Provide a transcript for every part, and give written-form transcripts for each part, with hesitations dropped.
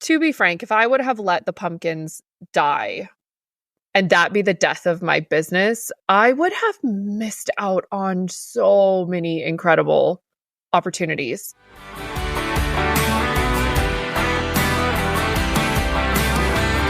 to be frank, if I would have let the pumpkins die and that be the death of my business, I would have missed out on so many incredible opportunities.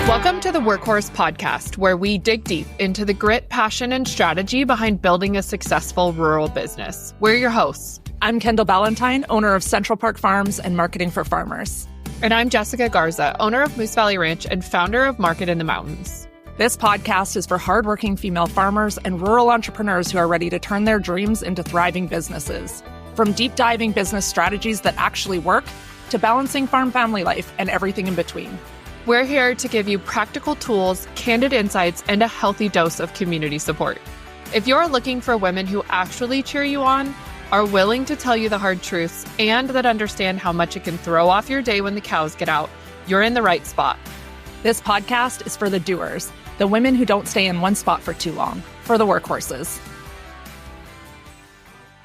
Welcome to the Workhorse Podcast, where we dig deep into the grit, passion, and strategy behind building a successful rural business. We're your hosts. I'm Kendall Ballantyne, owner of Central Park Farms and Marketing for Farmers. And I'm Jessica Garza, owner of Moose Valley Ranch and founder of Market in the Mountains. This podcast is for hardworking female farmers and rural entrepreneurs who are ready to turn their dreams into thriving businesses. From deep diving business strategies that actually work to balancing farm family life and everything in between. We're here to give you practical tools, candid insights, and a healthy dose of community support. If you're looking for women who actually cheer you on, are willing to tell you the hard truths, and that understand how much it can throw off your day when the cows get out, you're in the right spot. This podcast is for the doers, the women who don't stay in one spot for too long, for the workhorses.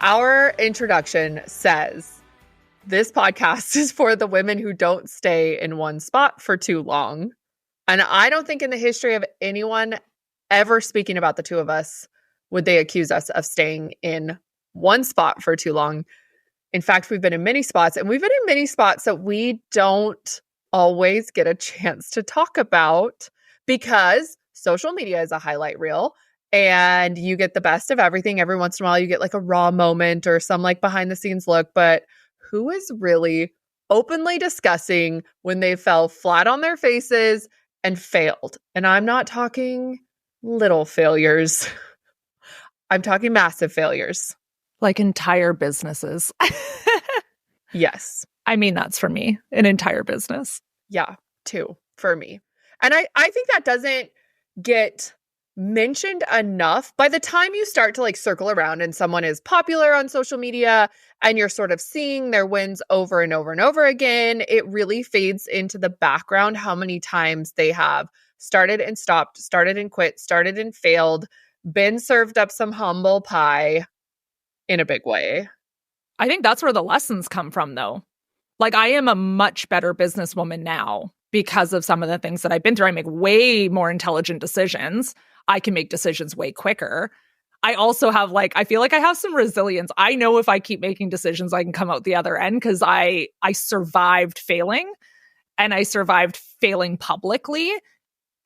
Our introduction says, this podcast is for the women who don't stay in one spot for too long. And I don't think in the history of anyone ever speaking about the two of us would they accuse us of staying in one spot for too long. In fact, we've been in many spots, and we've been in many spots that we don't always get a chance to talk about because social media is a highlight reel and you get the best of everything. Every once in a while, you get like a raw moment or some like behind the scenes look, but who is really openly discussing when they fell flat on their faces and failed? And I'm not talking little failures. I'm talking massive failures. Like entire businesses. Yes. I mean, that's for me, an entire business. Yeah, too, for me. And I think that doesn't get mentioned enough. By the time you start to like circle around and someone is popular on social media and you're sort of seeing their wins over and over and over again, it really fades into the background how many times they have started and stopped, started and quit, started and failed, been served up some humble pie in a big way. I think that's where the lessons come from, though. Like, I am a much better businesswoman now because of some of the things that I've been through. I make way more intelligent decisions. I can make decisions way quicker. I also have I feel like I have some resilience. I know if I keep making decisions, I can come out the other end because I survived failing, and I survived failing publicly.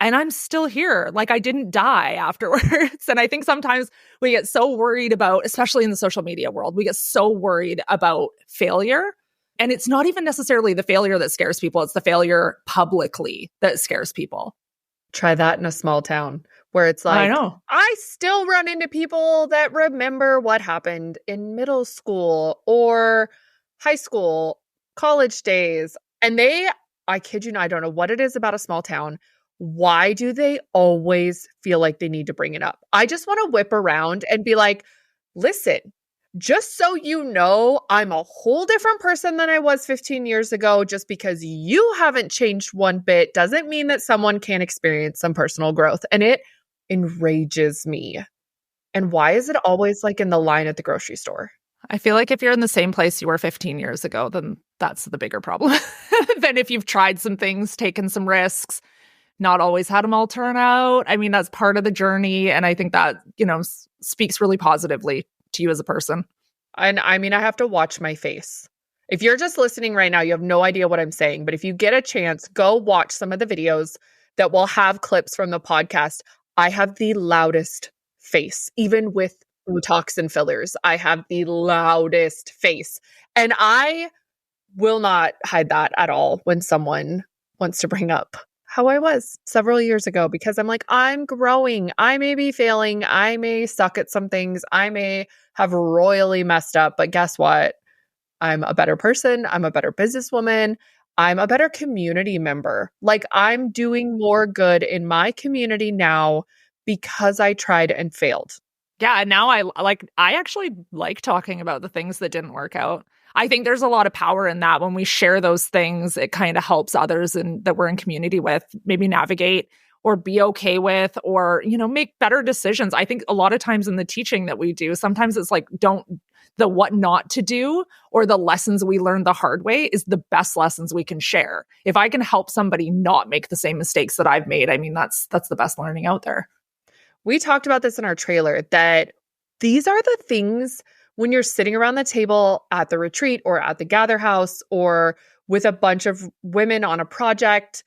And I'm still here. Like, I didn't die afterwards. And I think sometimes we get so worried about, especially in the social media world, we get so worried about failure. And it's not even necessarily the failure that scares people. It's the failure publicly that scares people. Try that in a small town where it's like, I know. I still run into people that remember what happened in middle school or high school, college days. And I kid you not, I don't know what it is about a small town. Why do they always feel like they need to bring it up? I just want to whip around and be like, listen, just so you know, I'm a whole different person than I was 15 years ago. Just because you haven't changed one bit doesn't mean that someone can't experience some personal growth. And it enrages me. And why is it always like in the line at the grocery store? I feel like if you're in the same place you were 15 years ago, then that's the bigger problem. Than if you've tried some things, taken some risks, not always had them all turn out. I mean, that's part of the journey. And I think that, speaks really positively to you as a person. And I mean, I have to watch my face. If you're just listening right now, you have no idea what I'm saying. But if you get a chance, go watch some of the videos that will have clips from the podcast. I have the loudest face, even with Botox and fillers. I have the loudest face. And I will not hide that at all when someone wants to bring up how I was several years ago, because I'm like, I'm growing. I may be failing. I may suck at some things. I may have royally messed up, but guess what? I'm a better person. I'm a better businesswoman. I'm a better community member. Like, I'm doing more good in my community now because I tried and failed. Yeah, and now I actually like talking about the things that didn't work out. I think there's a lot of power in that. When we share those things, it kind of helps others that we're in community with maybe navigate or be okay with, or, make better decisions. I think a lot of times in the teaching that we do, sometimes it's like, the what not to do or the lessons we learned the hard way is the best lessons we can share. If I can help somebody not make the same mistakes that I've made, I mean, that's the best learning out there. We talked about this in our trailer, that these are the things when you're sitting around the table at the retreat or at the gather house or with a bunch of women on a project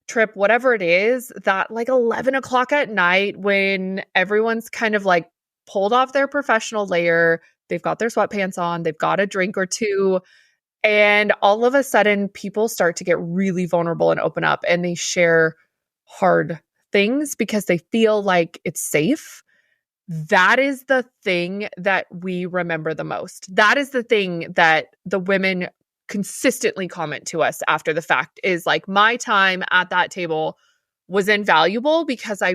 trip, whatever it is, that like 11 o'clock at night when everyone's kind of like pulled off their professional layer, they've got their sweatpants on, they've got a drink or two, and all of a sudden people start to get really vulnerable and open up and they share hard things because they feel like it's safe. That is the thing that we remember the most. That is the thing that the women consistently comment to us after the fact is like, my time at that table was invaluable because I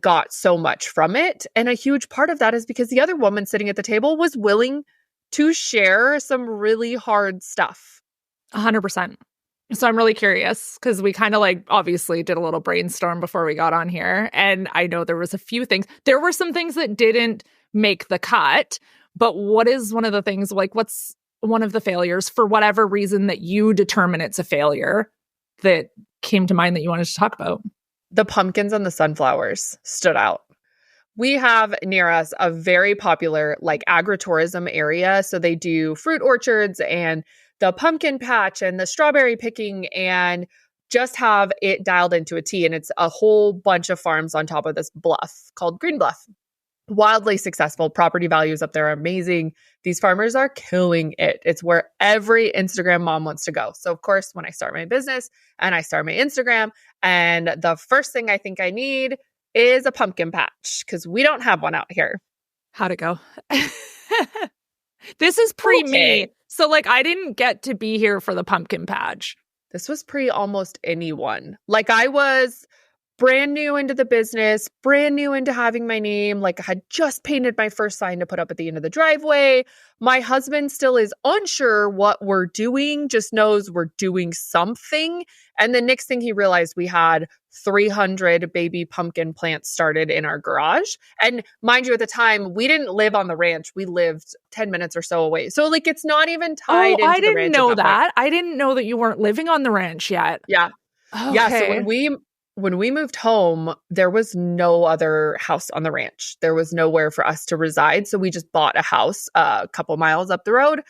got so much from it. And a huge part of that is because the other woman sitting at the table was willing to share some really hard stuff. 100%. So I'm really curious because we kind of like obviously did a little brainstorm before we got on here. And I know there was a few things. There were some things that didn't make the cut. But what is one of the things, like what's one of the failures for whatever reason that you determine it's a failure that came to mind that you wanted to talk about? The pumpkins and the sunflowers stood out. We have near us a very popular like agritourism area. So they do fruit orchards and the pumpkin patch and the strawberry picking and just have it dialed into a T. And it's a whole bunch of farms on top of this bluff called Green Bluff. Wildly successful. Property values up there are amazing. These farmers are killing it. It's where every Instagram mom wants to go. So of course, when I start my business and I start my Instagram, and the first thing I think I need is a pumpkin patch because we don't have one out here. How'd it go? This is pre-me. Okay. So like I didn't get to be here for the pumpkin patch. This was pre almost anyone. Like I was brand new into the business, brand new into having my name. Like I had just painted my first sign to put up at the end of the driveway. My husband still is unsure what we're doing, just knows we're doing something. And the next thing he realized, we had 300 baby pumpkin plants started in our garage. And mind you, at the time, we didn't live on the ranch. We lived 10 minutes or so away. So like it's not even tied into the ranch. I didn't know that. I didn't know that you weren't living on the ranch yet. Yeah. Okay. Yeah. So when we moved home, there was no other house on the ranch. There was nowhere for us to reside. So we just bought a house a couple miles up the road,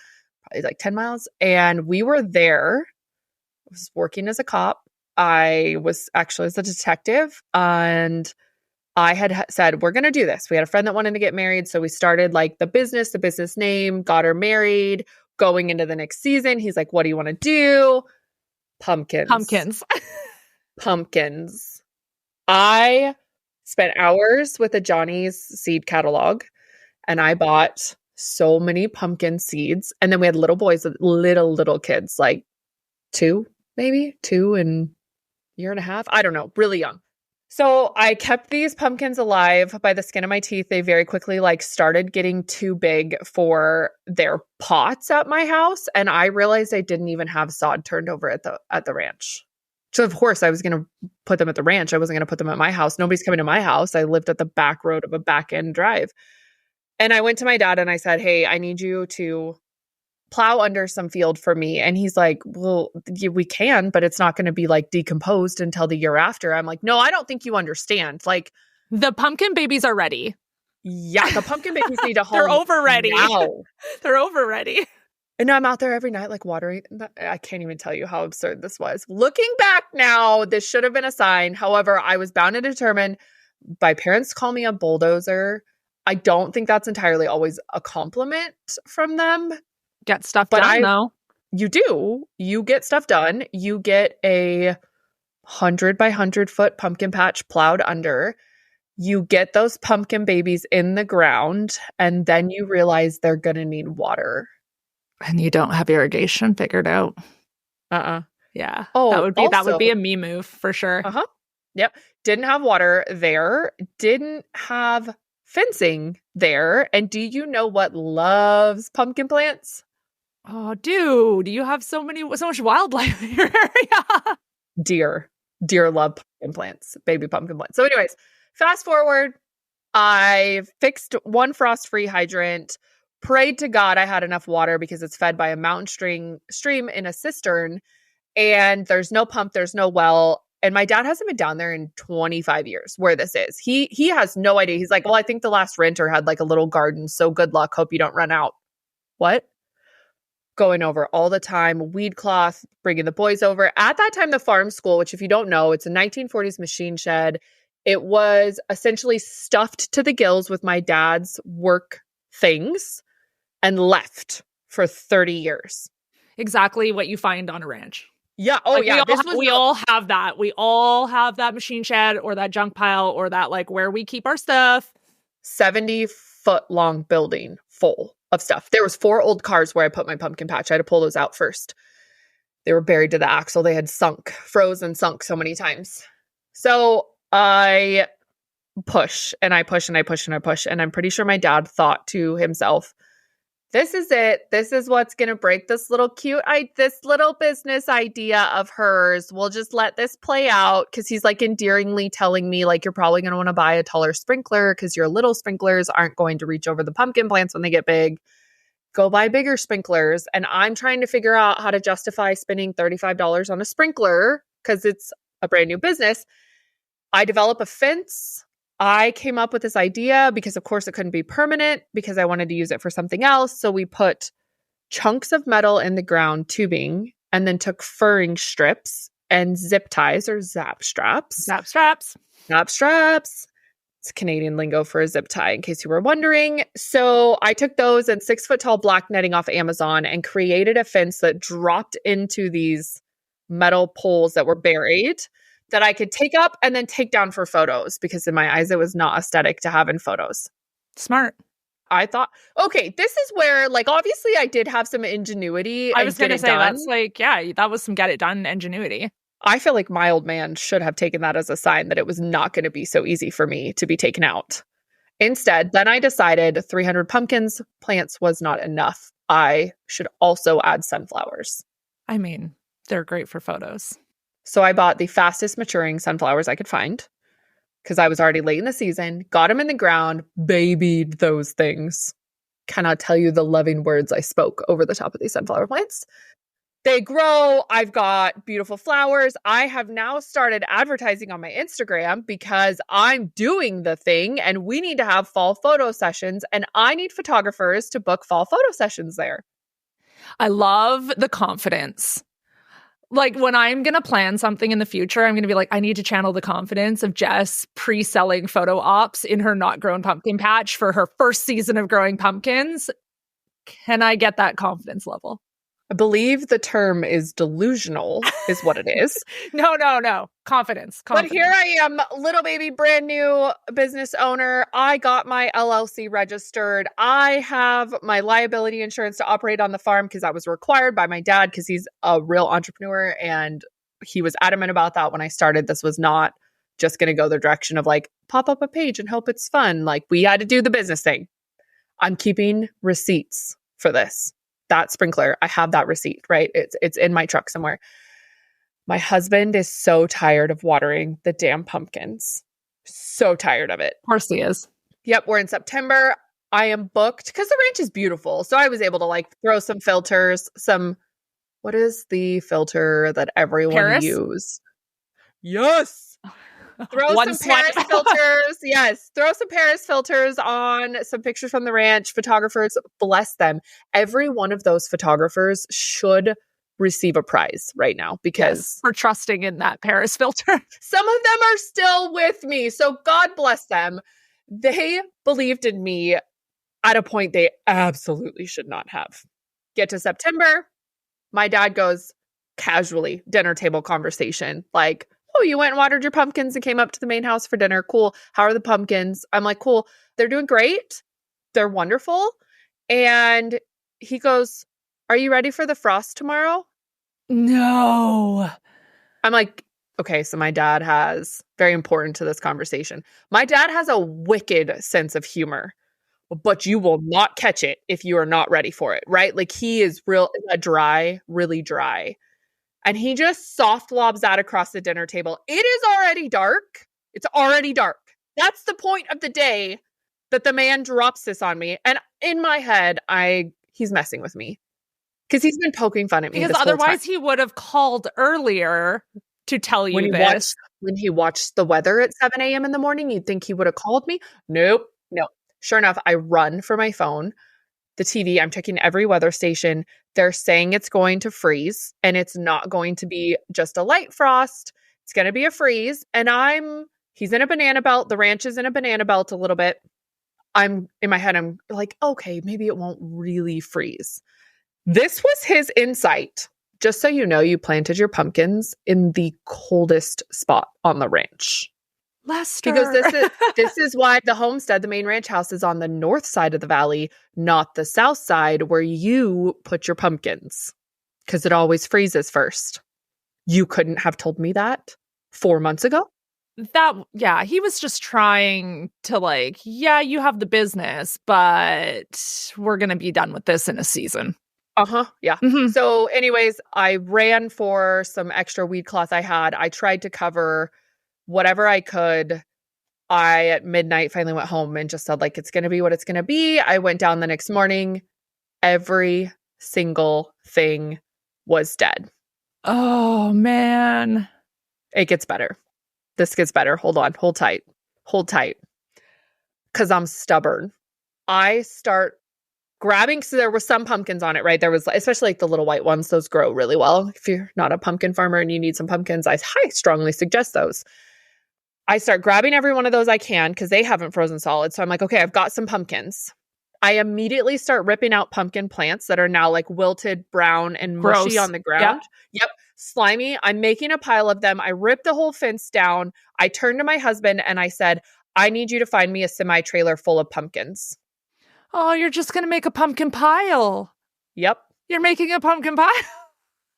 probably like 10 miles. And we were there. I was working as a cop. I was actually as a detective. And I had said, we're going to do this. We had a friend that wanted to get married. So we started like the business name, got her married, going into the next season. He's like, what do you want to do? Pumpkins. Pumpkins. I spent hours with a Johnny's seed catalog and I bought so many pumpkin seeds. And then we had little boys, little kids, like 2 and a year and a half. I don't know, really young. So I kept these pumpkins alive by the skin of my teeth. They very quickly like started getting too big for their pots at my house. And I realized I didn't even have sod turned over at the ranch. So of course I was going to put them at the ranch. I wasn't going to put them at my house. Nobody's coming to my house. I lived at the back road of a back end drive. And I went to my dad and I said, hey, I need you to plow under some field for me. And he's like, well, we can, but it's not going to be like decomposed until the year after. I'm like, no, I don't think you understand. Like the pumpkin babies are ready. Yeah. The pumpkin babies need a home. They're over ready. Now. They're over ready. And I'm out there every night, like watering. I can't even tell you how absurd this was. Looking back now, this should have been a sign. However, I was bound and determined. My parents call me a bulldozer. I don't think that's entirely always a compliment from them. Get stuff done, though. You do. You get stuff done. You get a 100 by 100 foot pumpkin patch plowed under. You get those pumpkin babies in the ground, and then you realize they're going to need water. And you don't have irrigation figured out. Yeah. Oh, that would be a me move for sure. Yep. Didn't have water there. Didn't have fencing there. And do you know what loves pumpkin plants? Oh, dude, you have so much wildlife in your area. Deer love pumpkin plants, baby pumpkin plants. So anyways, fast forward, I fixed one frost-free hydrant. prayed to God I had enough water because it's fed by a mountain stream in a cistern, and there's no pump, there's no well. And my dad hasn't been down there in 25 years where this is. He has no idea. He's like, well, I think the last renter had like a little garden. So good luck. Hope you don't run out. What? Going over all the time, weed cloth, bringing the boys over. At that time, the farm school, which if you don't know, it's a 1940s machine shed. It was essentially stuffed to the gills with my dad's work things and left for 30 years. Exactly what you find on a ranch. Yeah. Oh, like, yeah. We all have that. We all have that machine shed or that junk pile or that like where we keep our stuff. 70-foot long building full of stuff. There was 4 old cars where I put my pumpkin patch. I had to pull those out first. They were buried to the axle. They had frozen so many times. So I push and I push and I push and I push. And I'm pretty sure my dad thought to himself, this is it. This is what's going to break this little business idea of hers. We'll just let this play out. Cause he's like endearingly telling me like, you're probably going to want to buy a taller sprinkler because your little sprinklers aren't going to reach over the pumpkin plants when they get big. Go buy bigger sprinklers. And I'm trying to figure out how to justify spending $35 on a sprinkler because it's a brand new business. I develop a fence. I came up with this idea because, of course, it couldn't be permanent because I wanted to use it for something else. So we put chunks of metal in the ground tubing and then took furring strips and zip ties or zap straps. Zap straps. Zap straps. It's Canadian lingo for a zip tie, in case you were wondering. So I took those and 6-foot tall black netting off Amazon and created a fence that dropped into these metal poles that were buried that I could take up and then take down for photos because in my eyes, it was not aesthetic to have in photos. Smart. I thought, okay, this is where like, obviously I did have some ingenuity. I was going to say that's like, yeah, that was some get it done ingenuity. I feel like my old man should have taken that as a sign that it was not going to be so easy for me to be taken out. Instead, then I decided 300 pumpkins plants was not enough. I should also add sunflowers. I mean, they're great for photos. So I bought the fastest maturing sunflowers I could find because I was already late in the season, got them in the ground, babied those things. Cannot tell you the loving words I spoke over the top of these sunflower plants. They grow. I've got beautiful flowers. I have now started advertising on my Instagram because I'm doing the thing and we need to have fall photo sessions and I need photographers to book fall photo sessions there. I love the confidence. Like when I'm going to plan something in the future, I'm going to be like, I need to channel the confidence of Jess pre-selling photo ops in her not grown pumpkin patch for her first season of growing pumpkins. Can I get that confidence level? I believe the term is delusional is what it is. No. Confidence. But here I am, little baby, brand new business owner. I got my LLC registered. I have my liability insurance to operate on the farm because that was required by my dad because he's a real entrepreneur. And he was adamant about that when I started. This was not just going to go the direction of like, pop up a page and hope it's fun. Like we had to do the business thing. I'm keeping receipts for this. That sprinkler, I have that receipt, right? It's in my truck somewhere. My husband is so tired of watering the damn pumpkins. So tired of it. Of course he is. Yep, we're in September. I am booked because the ranch is beautiful. So I was able to like throw some filters, what is the filter that everyone Paris? use? Yes. Throw some Paris filters. Yes. Throw some Paris filters on some pictures from the ranch. Photographers, bless them. Every one of those photographers should receive a prize right now because for trusting in that Paris filter. Some of them are still with me. So God bless them. They believed in me at a point they absolutely should not have. Get to September. My dad goes casually, dinner table conversation, like, oh, you went and watered your pumpkins and came up to the main house for dinner. Cool. How are the pumpkins? I'm like, cool. They're doing great. They're wonderful. And he goes, are you ready for the frost tomorrow? No. I'm like, okay, so my dad has, very important to this conversation, my dad has a wicked sense of humor, but you will not catch it if you are not ready for it, right? Like he is really dry. And he just soft lobs that across the dinner table. It is already dark. It's already dark. That's the point of the day that the man drops this on me. And in my head, he's messing with me because he's been poking fun at me Because this whole otherwise time. he would have called earlier to tell When you he this. watched the weather at 7 a.m. in the morning, you'd think he would have called me. Nope. No. Sure enough, I run for my phone, the TV. I'm checking every weather station. They're saying it's going to freeze and it's not going to be just a light frost. It's going to be a freeze. And he's in a banana belt. The ranch is in a banana belt a little bit. In my head, I'm like, okay, maybe it won't really freeze. This was his insight. Just so you know, you planted your pumpkins in the coldest spot on the ranch. Lester. Because this is why the homestead, the main ranch house, is on the north side of the valley, not the south side where you put your pumpkins. Because it always freezes first. You couldn't have told me that 4 months ago? He was just trying to like, yeah, you have the business, but we're going to be done with this in a season. Yeah. Mm-hmm. So anyways, I ran for some extra weed cloth I had. I tried to cover whatever I could. I, at midnight, finally went home and just said, like, it's going to be what it's going to be. I went down the next morning. Every single thing was dead. Oh, man. It gets better. This gets better. Hold on. Hold tight. Because I'm stubborn. I start grabbing, so there were some pumpkins on it, right? There was, especially like the little white ones, those grow really well. If you're not a pumpkin farmer and you need some pumpkins, I strongly suggest those. I start grabbing every one of those I can because they haven't frozen solid. So I'm like, okay, I've got some pumpkins. I immediately start ripping out pumpkin plants that are now like wilted, brown, and mushy on the ground. Yep. Slimy. I'm making a pile of them. I ripped the whole fence down. I turned to my husband and I said, I need you to find me a semi-trailer full of pumpkins. Oh, you're just going to make a pumpkin pile. Yep. You're making a pumpkin pile.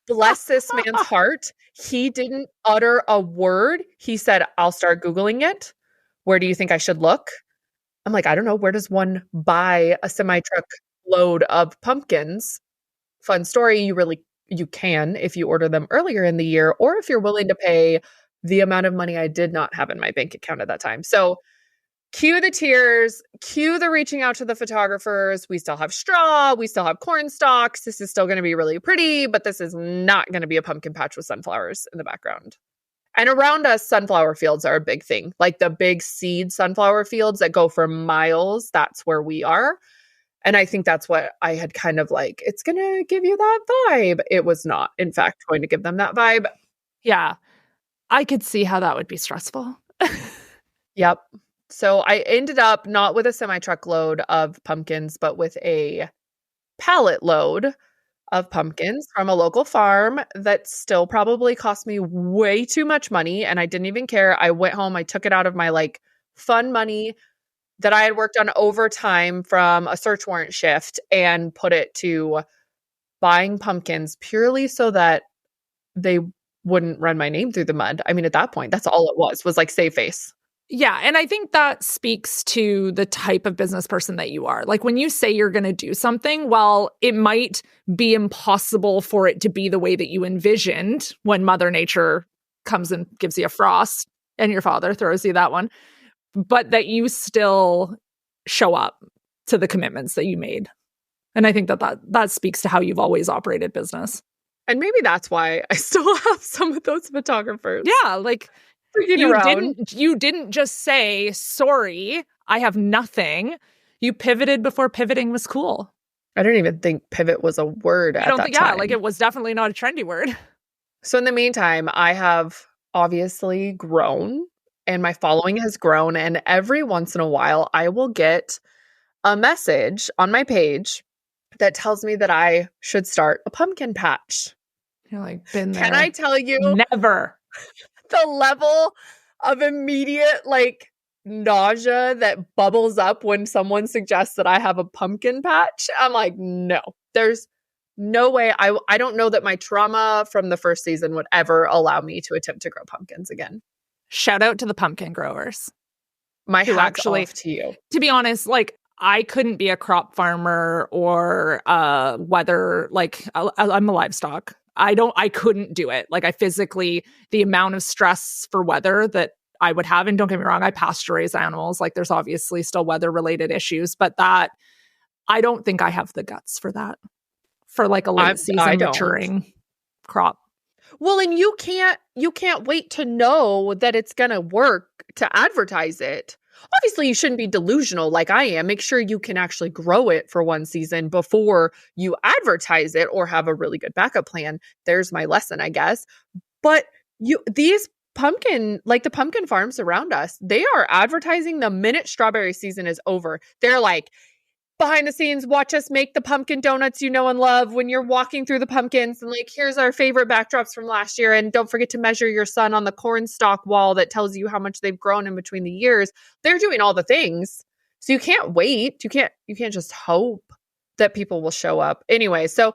Bless this man's heart. He didn't utter a word. He said, I'll start Googling it. Where do you think I should look? I'm like, I don't know. Where does one buy a semi-truck load of pumpkins? Fun story. You can if you order them earlier in the year, or if you're willing to pay the amount of money I did not have in my bank account at that time. So cue the tears, cue the reaching out to the photographers. We still have straw. We still have corn stalks. This is still going to be really pretty, but this is not going to be a pumpkin patch with sunflowers in the background. And around us, sunflower fields are a big thing. Like the big seed sunflower fields that go for miles. That's where we are. And I think that's what I had kind of like, it's going to give you that vibe. It was not, in fact, going to give them that vibe. Yeah. I could see how that would be stressful. Yep. So I ended up not with a semi-truck load of pumpkins, but with a pallet load of pumpkins from a local farm that still probably cost me way too much money. And I didn't even care. I went home. I took it out of my like fun money that I had worked on overtime from a search warrant shift and put it to buying pumpkins purely so that they wouldn't run my name through the mud. I mean, at that point, that's all it was like save face. Yeah. And I think that speaks to the type of business person that you are. Like when you say you're going to do something, well, it might be impossible for it to be the way that you envisioned when Mother Nature comes and gives you a frost and your father throws you that one, but that you still show up to the commitments that you made. And I think that speaks to how you've always operated business. And maybe that's why I still have some of those photographers. Yeah, like you didn't just say, sorry, I have nothing. You pivoted before pivoting was cool. I don't even think pivot was a word at that time. Yeah, like it was definitely not a trendy word. So in the meantime, I have obviously grown and my following has grown. And every once in a while, I will get a message on my page that tells me that I should start a pumpkin patch. You're like, been there. Can I tell you? Never. The level of immediate like nausea that bubbles up when someone suggests that I have a pumpkin patch. I'm like, no, there's no way. I don't know that my trauma from the first season would ever allow me to attempt to grow pumpkins again. Shout out to the pumpkin growers. My hat's off to you. To be honest, like I couldn't be a crop farmer or weather, like I'm a livestock. I couldn't do it. Like I physically, the amount of stress for weather that I would have, and don't get me wrong, I pasture raise animals. Like there's obviously still weather related issues, but that I don't think I have the guts for that. For like a late season maturing crop. Well, and you can't wait to know that it's going to work to advertise it. Obviously, you shouldn't be delusional like I am. Make sure you can actually grow it for one season before you advertise it or have a really good backup plan. There's my lesson, I guess. But these the pumpkin farms around us, they are advertising the minute strawberry season is over. They're like, behind the scenes, watch us make the pumpkin donuts you know and love when you're walking through the pumpkins. And like, here's our favorite backdrops from last year. And don't forget to measure your son on the corn stalk wall that tells you how much they've grown in between the years. They're doing all the things. So you can't wait. You can't just hope that people will show up. Anyway, so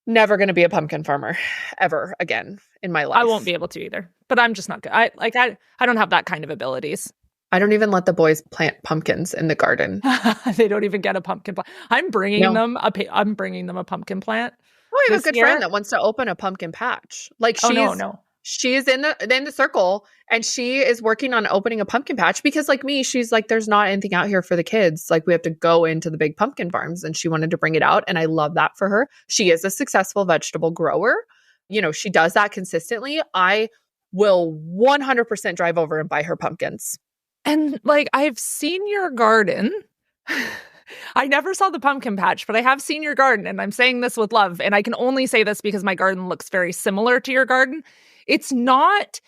never going to be a pumpkin farmer ever again in my life. I won't be able to either, but I'm just not good. I don't have that kind of abilities. I don't even let the boys plant pumpkins in the garden. They don't even get a pumpkin plant. I'm bringing them a pumpkin plant. Oh, I have a good friend that wants to open a pumpkin patch. Like she's in the circle and she is working on opening a pumpkin patch because like me, she's like, there's not anything out here for the kids. Like we have to go into the big pumpkin farms, and she wanted to bring it out. And I love that for her. She is a successful vegetable grower. You know, she does that consistently. I will 100% drive over and buy her pumpkins. And like, I've seen your garden. I never saw the pumpkin patch, but I have seen your garden, and I'm saying this with love. And I can only say this because my garden looks very similar to your garden. It's not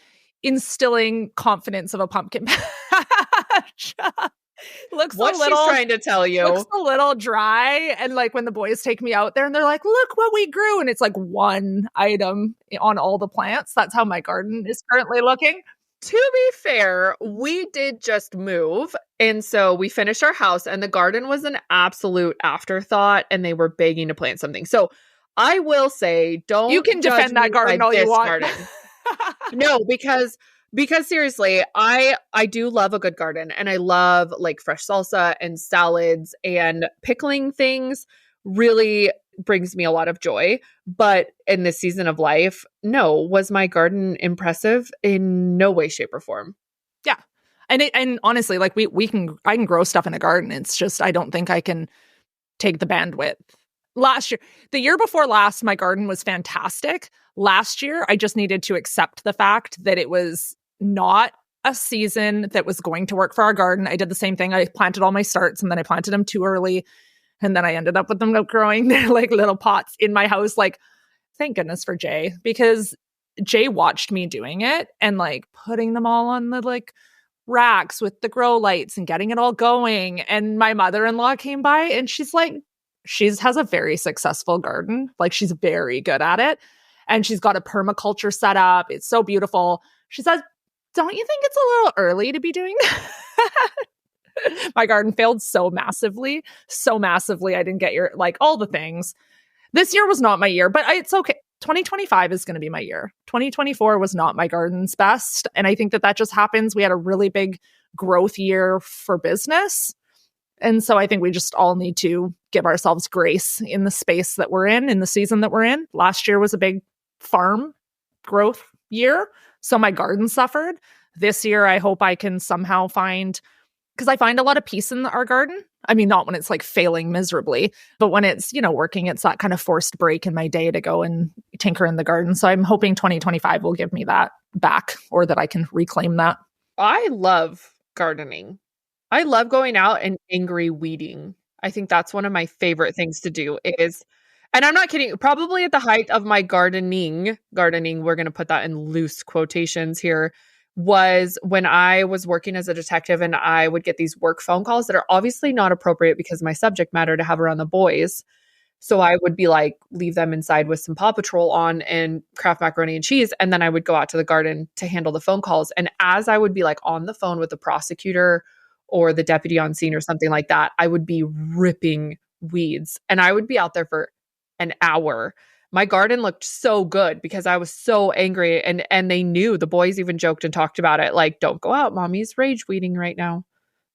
instilling confidence of a pumpkin patch. Looks what a little, she's trying to tell you. Looks a little dry. And like when the boys take me out there and they're like, look what we grew. And it's like one item on all the plants. That's how my garden is currently looking. To be fair, we did just move. And so we finished our house and the garden was an absolute afterthought and they were begging to plant something. So I will say, you can defend that garden all you want. No, because seriously, I do love a good garden, and I love like fresh salsa and salads, and pickling things really brings me a lot of joy. But in this season of life, no, was my garden impressive? In no way, shape, or form. Yeah. And honestly, like I can grow stuff in a garden. It's just, I don't think I can take the bandwidth. The year before last, my garden was fantastic. Last year, I just needed to accept the fact that it was not a season that was going to work for our garden. I did the same thing. I planted all my starts and then I planted them too early. And then I ended up with them outgrowing. They're like little pots in my house. Like, thank goodness for Jay, because Jay watched me doing it and like putting them all on the like racks with the grow lights and getting it all going. And my mother-in-law came by and she's like, has a very successful garden. Like she's very good at it. And she's got a permaculture set up. It's so beautiful. She says, don't you think it's a little early to be doing that? My garden failed so massively. I didn't get all the things. This year was not my year, but it's okay. 2025 is going to be my year. 2024 was not my garden's best. And I think that just happens. We had a really big growth year for business. And so I think we just all need to give ourselves grace in the space that we're in the season that we're in. Last year was a big farm growth year. So my garden suffered. This year, I hope I can somehow because I find a lot of peace in our garden. I mean, not when it's like failing miserably, but when it's, working, it's that kind of forced break in my day to go and tinker in the garden. So I'm hoping 2025 will give me that back, or that I can reclaim that. I love gardening. I love going out and angry weeding. I think that's one of my favorite things to do is, and I'm not kidding, probably at the height of my gardening, we're going to put that in loose quotations here, was when I was working as a detective and I would get these work phone calls that are obviously not appropriate because of my subject matter to have around the boys. So I would be like, leave them inside with some Paw Patrol on and Kraft macaroni and cheese. And then I would go out to the garden to handle the phone calls. And as I would be like on the phone with the prosecutor or the deputy on scene or something like that, I would be ripping weeds and I would be out there for an hour. My garden looked so good because I was so angry, and they knew. The boys even joked and talked about it. Like, don't go out. Mommy's rage weeding right now.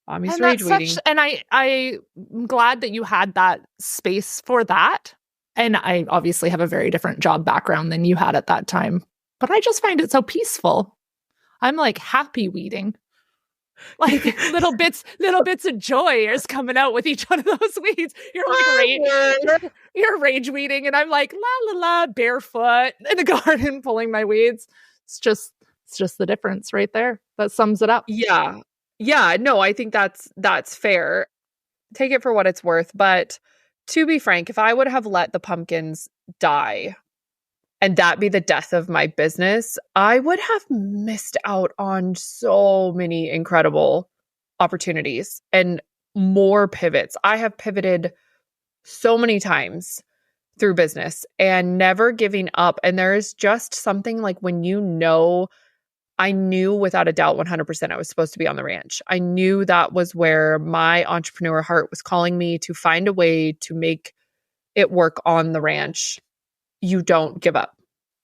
Mommy's rage weeding. And I'm glad that you had that space for that. And I obviously have a very different job background than you had at that time. But I just find it so peaceful. I'm like happy weeding. Like little bits of joy is coming out with each one of those weeds. You're rage weeding, and I'm like la la la, barefoot in the garden pulling my weeds. It's just the difference right there. That sums it up. Yeah. Yeah. No, I think that's fair. Take it for what it's worth. But to be frank, if I would have let the pumpkins die and that be the death of my business, I would have missed out on so many incredible opportunities and more pivots. I have pivoted so many times through business and never giving up. And there is just something like when I knew without a doubt 100% I was supposed to be on the ranch. I knew that was where my entrepreneur heart was calling me to find a way to make it work on the ranch. You don't give up.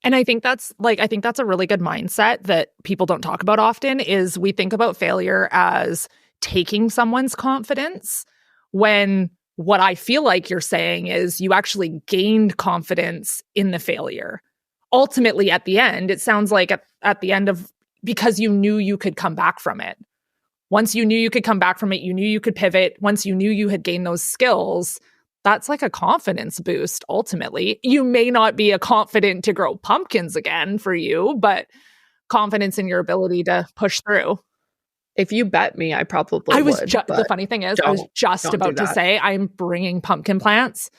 And I think that's a really good mindset that people don't talk about often is we think about failure as taking someone's confidence when what I feel like you're saying is you actually gained confidence in the failure. Ultimately, at the end, it sounds like at the end of because you knew you could come back from it. Once you knew you could come back from it, you knew you could pivot. Once you knew you had gained those skills, that's like a confidence boost, ultimately. You may not be a confident to grow pumpkins again for you, but confidence in your ability to push through. If you bet me, I probably would. The funny thing is, I was just about to say, I'm bringing pumpkin plants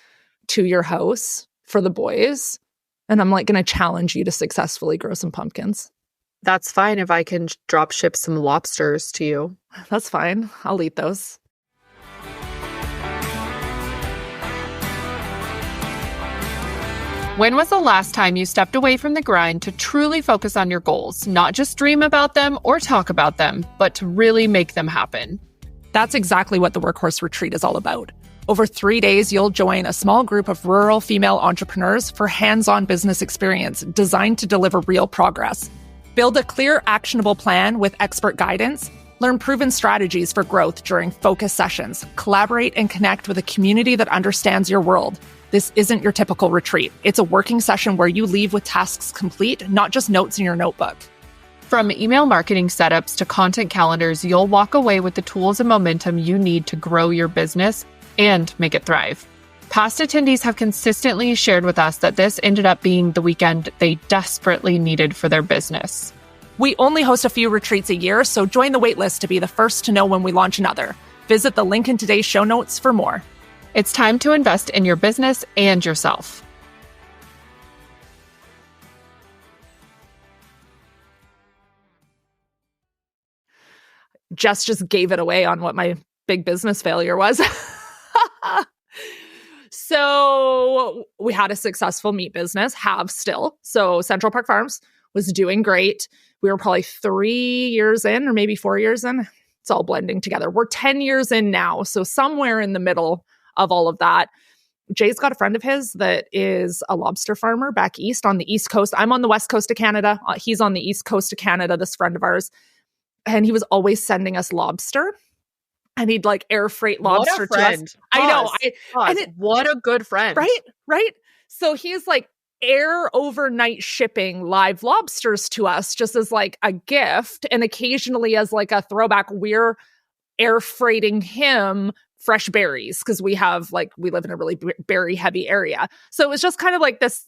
to your house for the boys. And I'm like going to challenge you to successfully grow some pumpkins. That's fine if I can drop ship some lobsters to you. That's fine. I'll eat those. When was the last time you stepped away from the grind to truly focus on your goals, not just dream about them or talk about them, but to really make them happen? That's exactly what the Workhorse Retreat is all about. Over 3 days, you'll join a small group of rural female entrepreneurs for hands-on business experience designed to deliver real progress. Build a clear, actionable plan with expert guidance, learn proven strategies for growth during focus sessions, collaborate and connect with a community that understands your world. This isn't your typical retreat. It's a working session where you leave with tasks complete, not just notes in your notebook. From email marketing setups to content calendars, you'll walk away with the tools and momentum you need to grow your business and make it thrive. Past attendees have consistently shared with us that this ended up being the weekend they desperately needed for their business. We only host a few retreats a year, so join the waitlist to be the first to know when we launch another. Visit the link in today's show notes for more. It's time to invest in your business and yourself. Just gave it away on what my big business failure was. So we had a successful meat business, have still. So Central Park Farms was doing great. We were probably 3 years in or maybe 4 years in. It's all blending together. We're 10 years in now. So somewhere in the middle of all of that, Jay's got a friend of his that is a lobster farmer back east on the East Coast. I'm on the West Coast of Canada. He's on the East Coast of Canada, this friend of ours. And he was always sending us lobster. And he'd like air freight lobster to us. I know. What a good friend. Right. So he's like air overnight shipping live lobsters to us just as like a gift. And occasionally as like a throwback, we're air freighting him fresh berries because we live in a really berry heavy area. So it was just kind of like this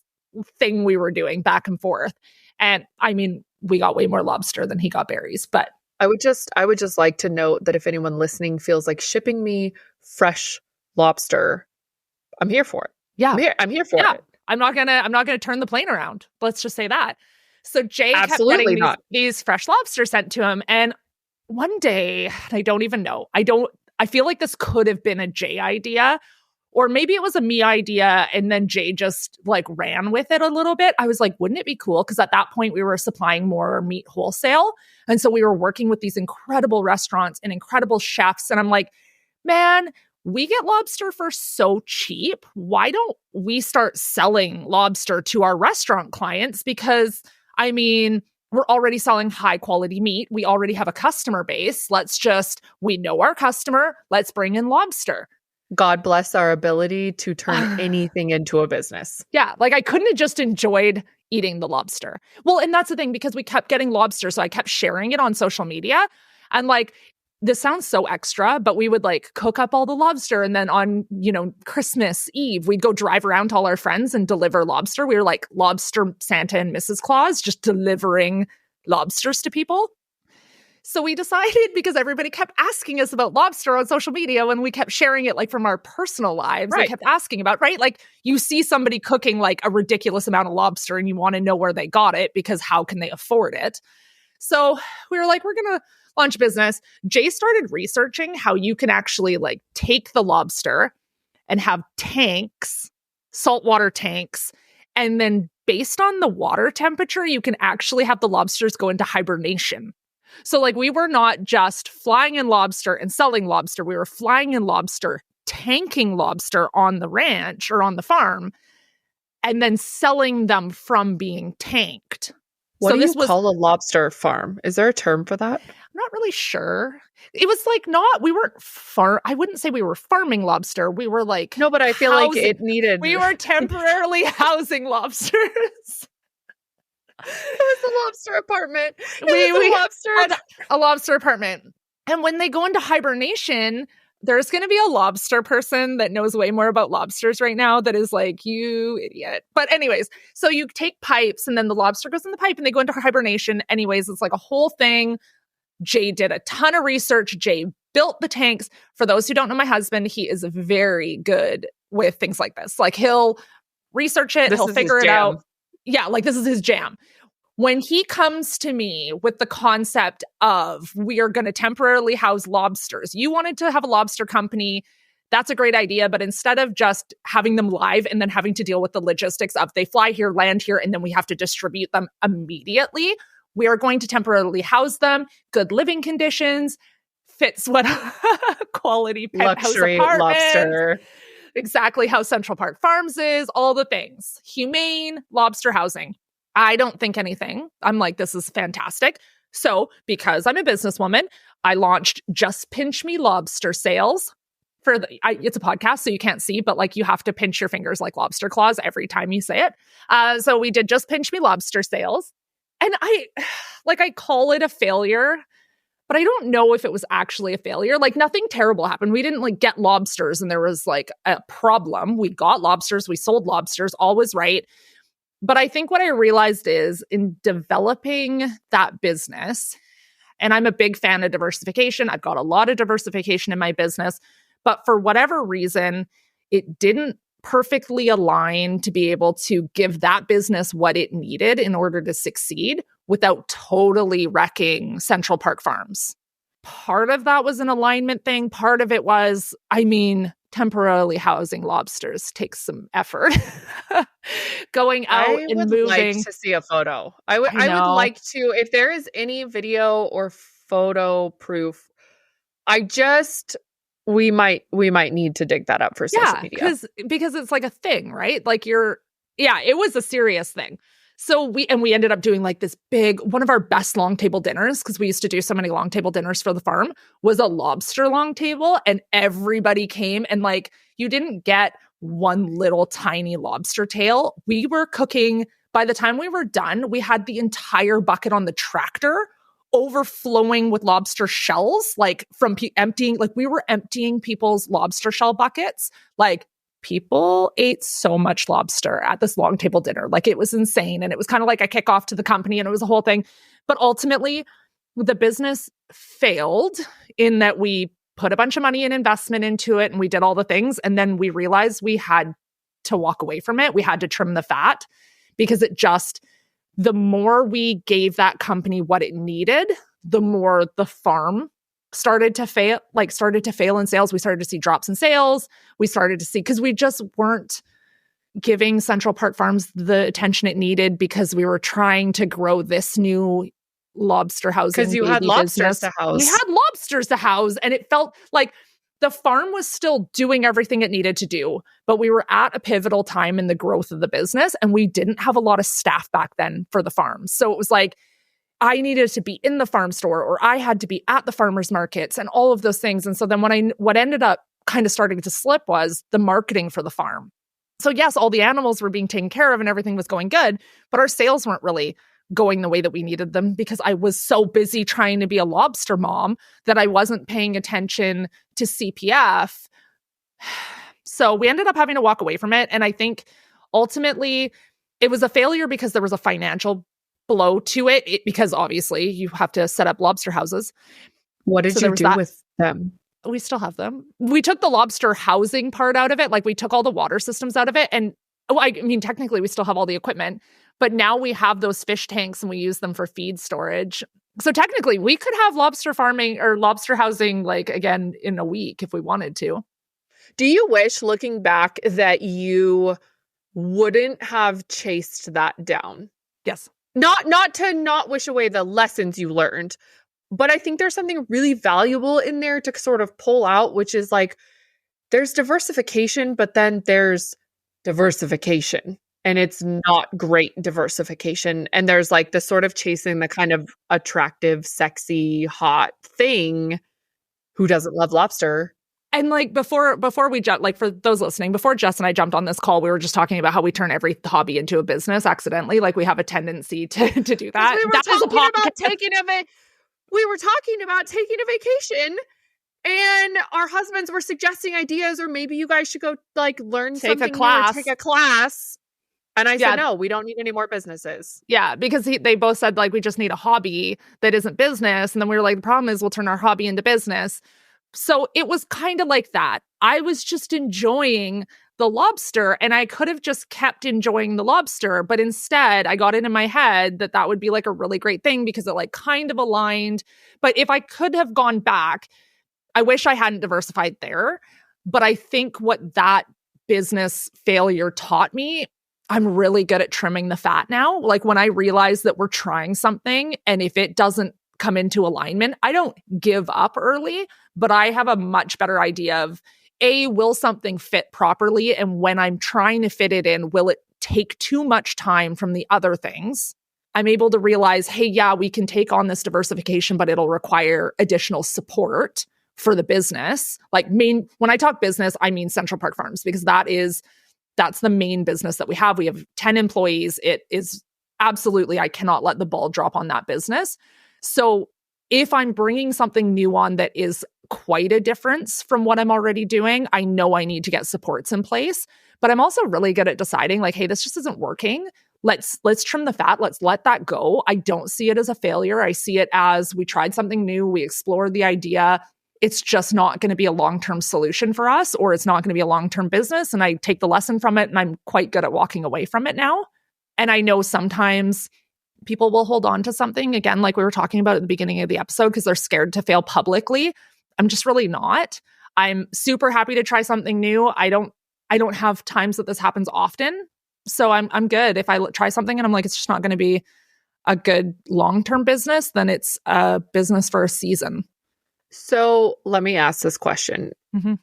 thing we were doing back and forth. And I mean, we got way more lobster than he got berries, but I would just like to note that if anyone listening feels like shipping me fresh lobster, I'm here for it. Yeah. I'm here for it. I'm not gonna turn the plane around. Let's just say that. So Jay Absolutely kept getting these fresh lobster sent to him. And one day, I don't even know. I feel like this could have been a Jay idea, or maybe it was a me idea. And then Jay just like ran with it a little bit. I was like, wouldn't it be cool? Because at that point we were supplying more meat wholesale. And so we were working with these incredible restaurants and incredible chefs. And I'm like, man, we get lobster for so cheap. Why don't we start selling lobster to our restaurant clients? Because I mean, we're already selling high quality meat. We already have a customer base. We know our customer. Let's bring in lobster. God bless our ability to turn anything into a business. Yeah. Like I couldn't have just enjoyed eating the lobster. Well, and that's the thing, because we kept getting lobster. So I kept sharing it on social media. And like, this sounds so extra, but we would like cook up all the lobster. And then on, Christmas Eve, we'd go drive around to all our friends and deliver lobster. We were like lobster Santa and Mrs. Claus, just delivering lobsters to people. So we decided, because everybody kept asking us about lobster on social media when we kept sharing it like from our personal lives, Right. They kept asking about, right? Like you see somebody cooking like a ridiculous amount of lobster and you want to know where they got it because how can they afford it? So we were like, we're going to launch a business. Jay started researching how you can actually like take the lobster and have tanks, saltwater tanks, and then based on the water temperature, you can actually have the lobsters go into hibernation. So like we were not just flying in lobster and selling lobster. We were flying in lobster, tanking lobster on the ranch or on the farm, and then selling them from being tanked. What do you call a lobster farm? Is there a term for that? I'm not really sure. It was like I wouldn't say we were farming lobster. We were like, no, but I feel like it needed. We were temporarily housing lobsters. It was a lobster apartment. We had a lobster apartment. And when they go into hibernation, there's going to be a lobster person that knows way more about lobsters right now that is like, you idiot. But anyways, so you take pipes and then the lobster goes in the pipe and they go into hibernation. Anyways, it's like a whole thing. Jay did a ton of research. Jay built the tanks. For those who don't know my husband, he is very good with things like this. Like he'll research it, he'll figure it out. Yeah, like this is his jam. When he comes to me with the concept of we are going to temporarily house lobsters, you wanted to have a lobster company. That's a great idea. But instead of just having them live and then having to deal with the logistics of they fly here, land here, and then we have to distribute them immediately, we are going to temporarily house them. Good living conditions, fits what quality penthouse luxury lobster. Exactly how Central Park Farms is, all the things. Humane lobster housing. I don't think anything. I'm like, this is fantastic. So because I'm a businesswoman, I launched Just Pinch Me Lobster sales. It's a podcast, so you can't see, but like you have to pinch your fingers like lobster claws every time you say it. So we did Just Pinch Me Lobster sales. And I call it a failure, but I don't know if it was actually a failure. Like nothing terrible happened. We didn't like get lobsters and there was like a problem. We got lobsters, we sold lobsters, all was right. But I think what I realized is in developing that business, and I'm a big fan of diversification. I've got a lot of diversification in my business, but for whatever reason, it didn't perfectly align to be able to give that business what it needed in order to succeed without totally wrecking Central Park Farms. Part of that was an alignment thing. Part of it was, temporarily housing lobsters takes some effort. Going out and moving. I would like to see a photo. I would like to, if there is any video or photo proof, we might need to dig that up for social media. Because it's like a thing, right? Like it was a serious thing. So we ended up doing like this big, one of our best long table dinners, because we used to do so many long table dinners for the farm, was a lobster long table. And everybody came and like, you didn't get one little tiny lobster tail. We were cooking, by the time we were done, we had the entire bucket on the tractor overflowing with lobster shells, like from emptying, like we were emptying people's lobster shell buckets. Like people ate so much lobster at this long table dinner. Like it was insane. And it was kind of like a kickoff to the company and it was a whole thing. But ultimately, the business failed in that we put a bunch of money and investment into it and we did all the things. And then we realized we had to walk away from it. We had to trim the fat because the more we gave that company what it needed, the more the farm started to fail in sales. We started to see drops in sales. We started to see, because we just weren't giving Central Park Farms the attention it needed because we were trying to grow this new lobster housing. Because you had lobsters to house. We had lobsters to house. And it felt like the farm was still doing everything it needed to do, but we were at a pivotal time in the growth of the business and we didn't have a lot of staff back then for the farm. So it was like, I needed to be in the farm store or I had to be at the farmers markets and all of those things. And so then what ended up kind of starting to slip was the marketing for the farm. So yes, all the animals were being taken care of and everything was going good, but our sales weren't really going the way that we needed them because I was so busy trying to be a lobster mom that I wasn't paying attention to CPF. So we ended up having to walk away from it. And I think ultimately it was a failure because there was a financial blow to it because obviously you have to set up lobster houses. What did you do with them? We still have them. We took the lobster housing part out of it. Like we took all the water systems out of it. And I mean, technically we still have all the equipment, but now we have those fish tanks and we use them for feed storage. So technically we could have lobster farming or lobster housing like again in a week if we wanted to. Do you wish looking back that you wouldn't have chased that down? Yes. Not to not wish away the lessons you learned, but I think there's something really valuable in there to sort of pull out, which is like there's diversification, but then there's diversification. And it's not great diversification. And there's like the sort of chasing the kind of attractive, sexy, hot thing. Who doesn't love lobster? And like before we jump, like for those listening, before Jess and I jumped on this call, we were just talking about how we turn every hobby into a business accidentally. Like we have a tendency to do that. We were talking about taking a vacation. And our husbands were suggesting ideas, or maybe you guys should go like learn something new or take a class. And I said, no, we don't need any more businesses. Yeah, because they both said like, we just need a hobby that isn't business. And then we were like, the problem is we'll turn our hobby into business. So it was kind of like that. I was just enjoying the lobster and I could have just kept enjoying the lobster. But instead, I got it in my head that would be like a really great thing because it like kind of aligned. But if I could have gone back, I wish I hadn't diversified there. But I think what that business failure taught me, I'm really good at trimming the fat now. Like when I realize that we're trying something and if it doesn't come into alignment, I don't give up early, but I have a much better idea of will something fit properly? And when I'm trying to fit it in, will it take too much time from the other things? I'm able to realize, hey, yeah, we can take on this diversification, but it'll require additional support for the business. Like when I talk business, I mean Central Park Farms, because that's the main business that we have. We have 10 employees. It is absolutely, I cannot let the ball drop on that business. So if I'm bringing something new on that is quite a difference from what I'm already doing, I know I need to get supports in place. But I'm also really good at deciding like, hey, this just isn't working. Let's trim the fat. Let's let that go. I don't see it as a failure. I see it as we tried something new. We explored the idea. It's just not going to be a long-term solution for us, or it's not going to be a long-term business. And I take the lesson from it and I'm quite good at walking away from it now. And I know sometimes people will hold on to something, again, like we were talking about at the beginning of the episode, because they're scared to fail publicly. I'm just really not. I'm super happy to try something new. I don't have times that this happens often. So I'm good. If I try something and I'm like, it's just not going to be a good long-term business, then it's a business for a season. So let me ask this question. Mm-hmm.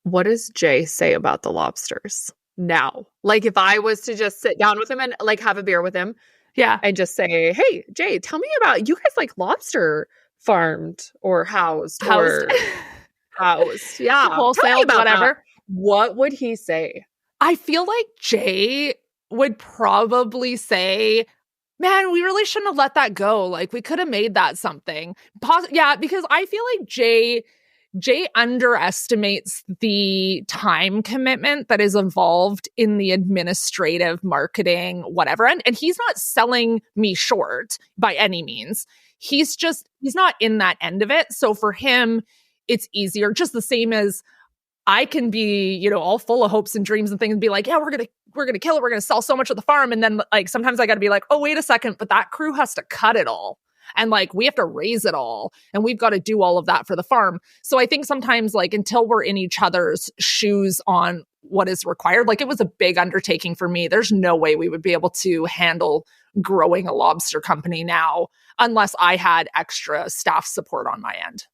What does Jay say about the lobsters now? Like if I was to just sit down with him and like have a beer with him, and just say, hey, Jay, tell me about, you guys like lobster farmed or housed. Or housed. Yeah. Wholesale, whatever. That. What would he say? I feel like Jay would probably say, man, we really shouldn't have let that go. Like we could have made that something. Yeah, because I feel like Jay underestimates the time commitment that is involved in the administrative marketing, whatever. And he's not selling me short by any means. He's not in that end of it. So for him, it's easier, just the same as I can be, all full of hopes and dreams and things and be like, yeah, we're going to kill it. We're going to sell so much of the farm. And then like, sometimes I got to be like, oh, wait a second, but that crew has to cut it all. And like, we have to raise it all. And we've got to do all of that for the farm. So I think sometimes like until we're in each other's shoes on what is required, like it was a big undertaking for me. There's no way we would be able to handle growing a lobster company now unless I had extra staff support on my end.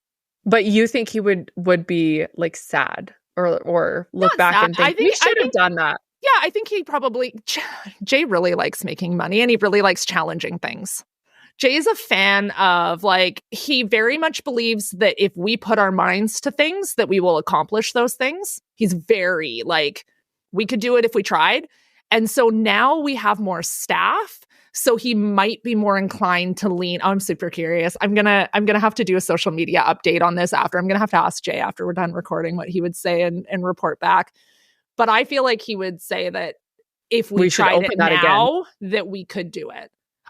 But you think he would be like sad or look Not back sad. And think we should have done that? Yeah, I think he probably, Jay really likes making money and he really likes challenging things. Jay's a fan of like, he very much believes that if we put our minds to things, that we will accomplish those things. He's very like, we could do it if we tried. And so now we have more staff. So he might be more inclined to lean. Oh, I'm super curious. I'm gonna have to do a social media update on this after. I'm gonna have to ask Jay after we're done recording what he would say and report back. But I feel like he would say that if we tried it now, that we could do it.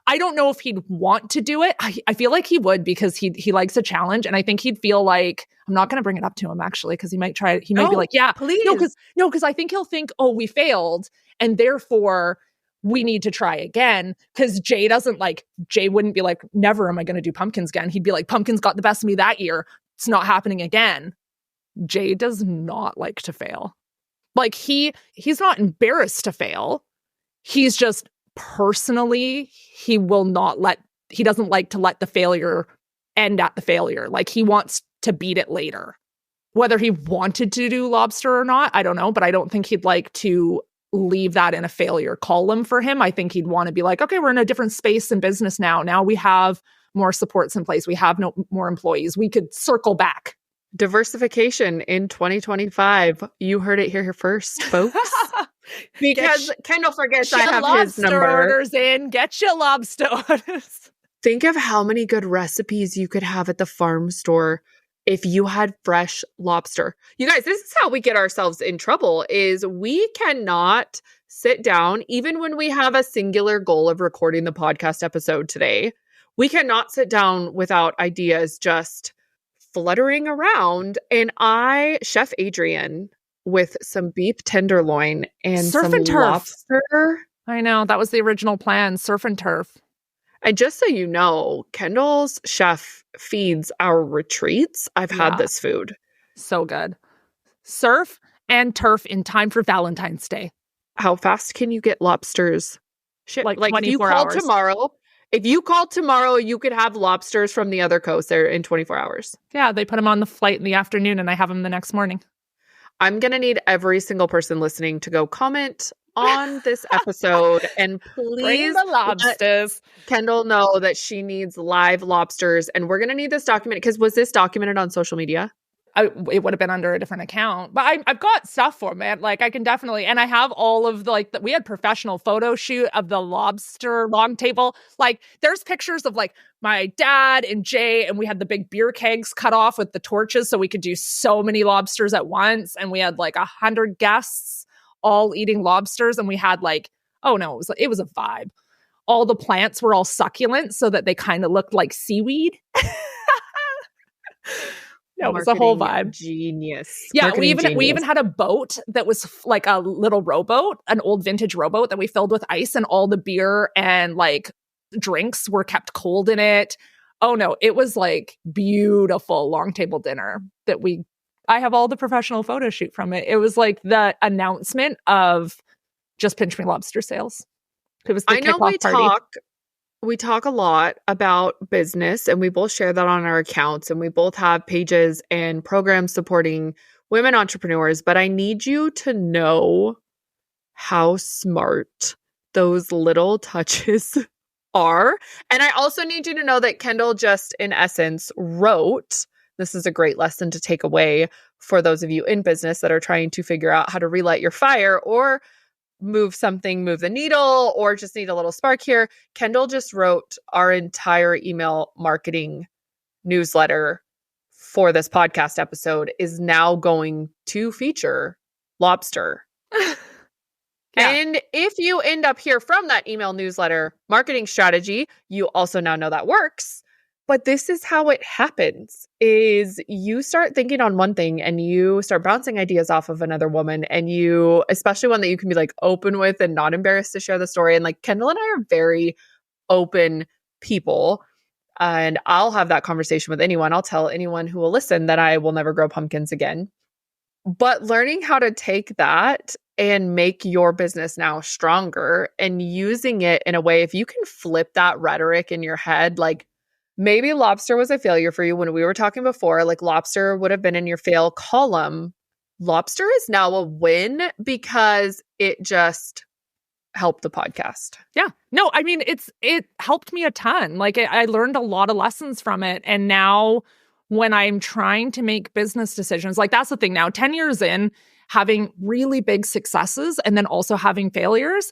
I don't know if he'd want to do it. I feel like he would because he likes a challenge. And I think he'd feel like, I'm not going to bring it up to him actually, because he might try it. He might be like, yeah, please. No, because I think he'll think, oh, we failed. And therefore we need to try again. Because Jay wouldn't be like, never am I going to do pumpkins again. He'd be like, pumpkins got the best of me that year. It's not happening again. Jay does not like to fail. Like he's not embarrassed to fail. He's just personally, he doesn't like to let the failure end at the failure. Like he wants to beat it later. Whether he wanted to do lobster or not, I don't know, but I don't think he'd like to leave that in a failure column for him. I think he'd want to be like, okay, we're in a different space in business now. Now we have more supports in place. We have more employees. We could circle back. Diversification in 2025. You heard it here first, folks. Because Kendall forgets I have his number. Orders in. Get your lobster orders. Think of how many good recipes you could have at the farm store if you had fresh lobster. You guys, this is how we get ourselves in trouble, is we cannot sit down, even when we have a singular goal of recording the podcast episode today. We cannot sit down without ideas just fluttering around. And Chef Adrian, with some beef tenderloin and surf some and turf lobster. I know, that was the original plan, surf and turf. And just so you know, Kendall's chef feeds our retreats. I've had this food. So good. Surf and turf in time for Valentine's Day. How fast can you get lobsters? Like 24 if you call hours. If you called tomorrow, you could have lobsters from the other coast there in 24 hours. Yeah, they put them on the flight in the afternoon and I have them the next morning. I'm going to need every single person listening to go comment on this episode and please bring the lobsters. Let Kendall know that she needs live lobsters. And we're going to need this documented, because was this documented on social media? It would have been under a different account, but I've got stuff for it. Like I can definitely, and I have all of the, we had professional photo shoot of the lobster long table. Like there's pictures of like my dad and Jay, and we had the big beer kegs cut off with the torches so we could do so many lobsters at once. And we had like 100 guests all eating lobsters. And we had like, it was a vibe. All the plants were all succulent so that they kind of looked like seaweed. Yeah, it was a whole vibe. Genius. Yeah, we even had a boat that was like a little rowboat, an old vintage rowboat that we filled with ice, and all the beer and like drinks were kept cold in it. Oh no, it was like beautiful long table dinner that I have all the professional photo shoot from it. It was like the announcement of Just Pinch Me Lobster sales. It was the kickoff party. We talk a lot about business, and we both share that on our accounts, and we both have pages and programs supporting women entrepreneurs. But I need you to know how smart those little touches are. And I also need you to know that Kendall just, in essence, wrote, this is a great lesson to take away for those of you in business that are trying to figure out how to relight your fire or move the needle, or just need a little spark here. Kendall just wrote our entire email marketing newsletter for this podcast episode is now going to feature lobster. Yeah. And if you end up here from that email newsletter marketing strategy, you also now know that works. But this is how it happens, is you start thinking on one thing and you start bouncing ideas off of another woman, and you, especially one that you can be like open with and not embarrassed to share the story. And like Kendall and I are very open people, and I'll have that conversation with anyone. I'll tell anyone who will listen that I will never grow pumpkins again. But learning how to take that and make your business now stronger and using it in a way, if you can flip that rhetoric in your head, like, maybe lobster was a failure for you when we were talking before, like lobster would have been in your fail column. Lobster is now a win because it just helped the podcast. Yeah. No, I mean, it helped me a ton. Like I learned a lot of lessons from it. And now when I'm trying to make business decisions, like that's the thing now, 10 years in, having really big successes and then also having failures,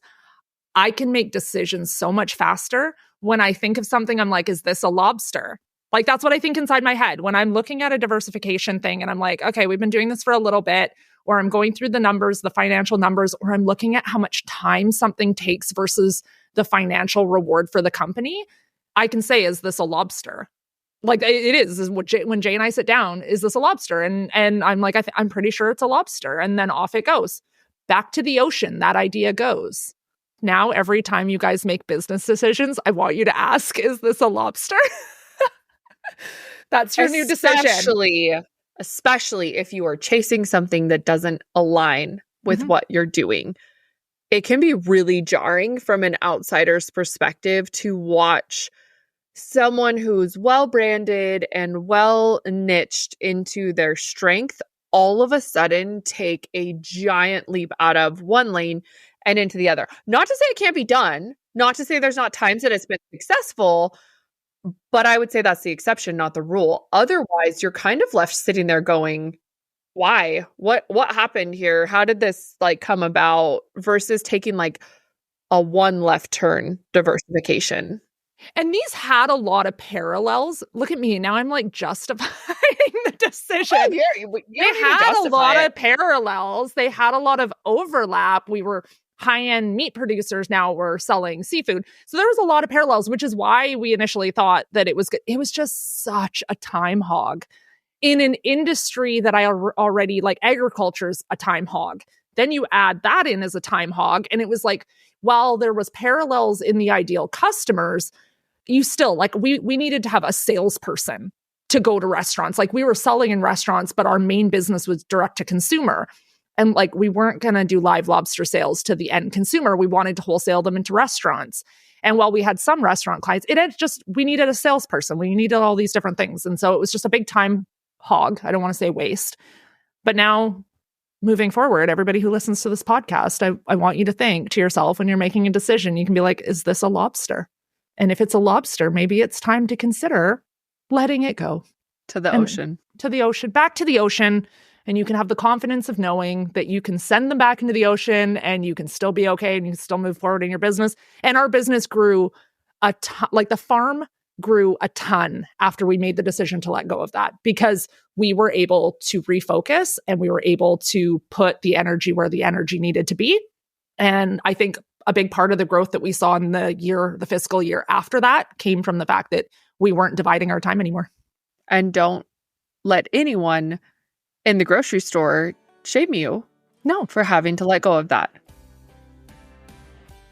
I can make decisions so much faster. When I think of something, I'm like, is this a lobster? Like, that's what I think inside my head. When I'm looking at a diversification thing and I'm like, okay, we've been doing this for a little bit, or I'm going through the numbers, the financial numbers, or I'm looking at how much time something takes versus the financial reward for the company, I can say, is this a lobster? Like, it is what when Jay and I sit down, is this a lobster? And I'm like, I'm pretty sure it's a lobster. And then off it goes. Back to the ocean, that idea goes. Now, every time you guys make business decisions, I want you to ask, is this a lobster? That's your new decision. Especially if you are chasing something that doesn't align with what you're doing. It can be really jarring from an outsider's perspective to watch someone who's well-branded and well-niched into their strength all of a sudden take a giant leap out of one lane and into the other. Not to say it can't be done, not to say there's not times that it's been successful, but I would say that's the exception, not the rule. Otherwise, you're kind of left sitting there going, why? What happened here? How did this come about versus taking a one left turn diversification? And these had a lot of parallels. Look at me. Now I'm justifying the decision. They had a lot of parallels. They had a lot of overlap. We were high-end meat producers. Now we're selling seafood. So there was a lot of parallels, which is why we initially thought that it was good. It was just such a time hog in an industry that I already agriculture's a time hog. Then you add that in as a time hog. And it was while there was parallels in the ideal customers, you still we needed to have a salesperson to go to restaurants. We were selling in restaurants, but our main business was direct to consumer. And we weren't going to do live lobster sales to the end consumer. We wanted to wholesale them into restaurants. And while we had some restaurant clients, we needed a salesperson. We needed all these different things. And so it was just a big time hog. I don't want to say waste. But now moving forward, everybody who listens to this podcast, I want you to think to yourself when you're making a decision, you can be like, is this a lobster? And if it's a lobster, maybe it's time to consider letting it go. To the ocean. To the ocean. Back to the ocean. And you can have the confidence of knowing that you can send them back into the ocean and you can still be okay and you can still move forward in your business. And our business grew a ton. The farm grew a ton after we made the decision to let go of that, because we were able to refocus and we were able to put the energy where the energy needed to be. And I think a big part of the growth that we saw in the fiscal year after that came from the fact that we weren't dividing our time anymore. And don't let anyone in the grocery store shame you for having to let go of that.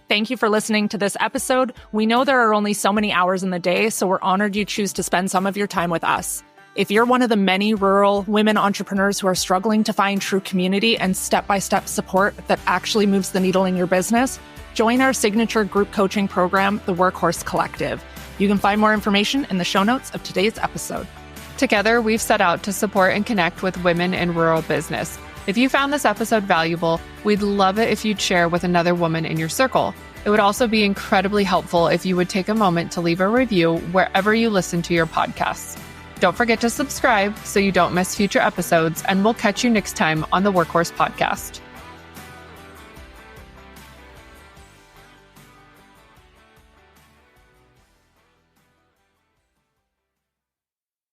Thank you for listening to this episode. We know there are only so many hours in the day, so we're honored you choose to spend some of your time with us. If you're one of the many rural women entrepreneurs who are struggling to find true community and step-by-step support that actually moves the needle in your business, join our signature group coaching program, the Workhorse Collective. You can find more information in the show notes of today's episode. Together, we've set out to support and connect with women in rural business. If you found this episode valuable, we'd love it if you'd share with another woman in your circle. It would also be incredibly helpful if you would take a moment to leave a review wherever you listen to your podcasts. Don't forget to subscribe so you don't miss future episodes, and we'll catch you next time on the Workhorse Podcast.